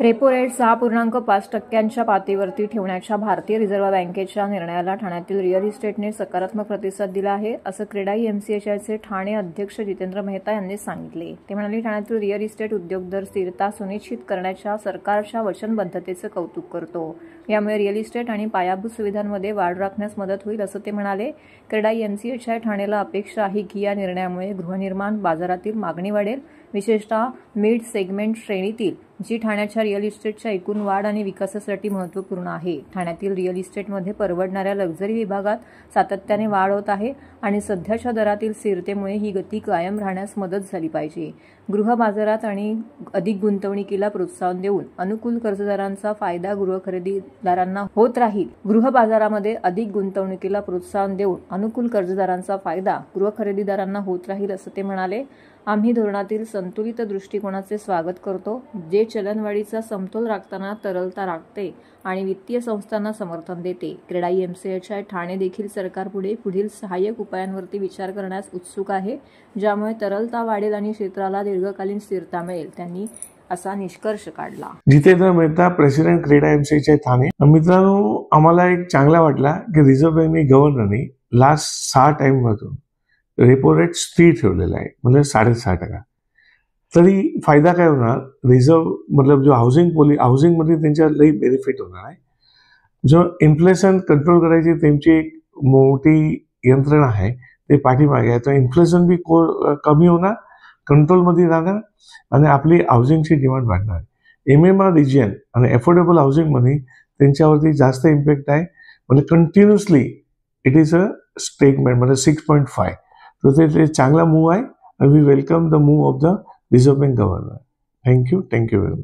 Repo rate 6.5% पातळीवरती ठेवण्याच्या भारतीय रिझर्व्ह बँकेच्या निर्णयाला ठाण्यातील रिअल इस्टेटने सकारात्मक प्रतिसाद दिला आहे, असं क्रेडाई एमसीएचआयचे ठाणे अध्यक्ष जितेंद्र मेहता यांनी सांगितले। ते म्हणाले, ठाण्यातील रिअल इस्टेट उद्योग दर स्थिरता सुनिश्चित करण्याच्या सरकारच्या वचनबद्धतेचं कौतुक करतो। यामुळे रिअल इस्टेट आणि पायाभूत सुविधांमध्ये वाढ राखण्यास मदत होईल, असं ते म्हणाले। क्रेडाई एमसीएचआय ठाणेला अपेक्षा आहे की या निर्णयामुळे गृहनिर्माण बाजारातील मागणी वाढेल, विशेषतः मिड सेगमेंट श्रेणीतील, जी ठाण्याच्या रिअल इस्टेटच्या एकूण वाढ आणि विकासासाठी महत्त्वपूर्ण आहे। ठाण्यातील रिअल इस्टेटमध्ये परवडणाऱ्या लक्झरी विभागात सातत्याने वाढ होत आहे आणि सध्याच्या दरातील स्थिरतेमुळे ही गती कायम राहण्यास मदत झाली पाहिजे। गृह बाजारात आणि अधिक गुंतवणुकीला प्रोत्साहन देऊन अनुकूल कर्जदारांचा फायदा गृह खरेदीदारांना होत राहील। गृह बाजारामध्ये अधिक गुंतवणुकीला प्रोत्साहन देऊन अनुकूल कर्जदारांचा फायदा गृह खरेदीदारांना होत राहील, असं ते म्हणाले। आम्ही धोरणातील संतुलित दृष्टिकोनाचे स्वागत करतो, जे चलनवाढीचा समतोल राखताना तरलता राखते आणि वित्तीय संस्थांना समर्थन देते। क्रेडाई एमसीएचआय ठाणे देखील सरकारपुढे पुढील सहाय्यक उपायांवरती विचार करण्यास उत्सुक आहे, ज्यामुळे तरलता वाढेल आणि क्षेत्राला दीर्घकालीन स्थिरता मिळेल, त्यांनी असा निष्कर्ष काढला। जितेंद्र मेहता, प्रेसिडेंट क्रेडाई एमसीएचआय ठाणे। मित्रांनो, आम्हाला एक चांगला वाटला की रिझर्व्ह बँकने गव्हर्नरने लास्ट 6 टाइममधून रेपो रेट स्थिर ठेवलेला आहे, म्हणजे 6.5%। तरी फायदा काय होणार, रिझर्व्ह मतलब जो हाऊसिंग मध्ये त्यांच्या लई बेनिफिट होणार आहे। जो इन्फ्लेशन कंट्रोल करायची त्यांची एक मोठी यंत्रणा आहे, ते पाठीमागे आहे। तर इन्फ्लेशन बी कमी होणार, कंट्रोलमध्ये राहणार आणि आपली हाऊसिंगची डिमांड वाढणार। एमएमआर रिजन आणि अफोर्डेबल हाऊसिंगमध्ये त्यांच्यावरती जास्त इम्पॅक्ट आहे, म्हणजे continuously it is a statement, म्हणजे 6.5। तो ते चांगला मूव आहे आणि we welcome the move of the reserve bank governor. Thank you very much.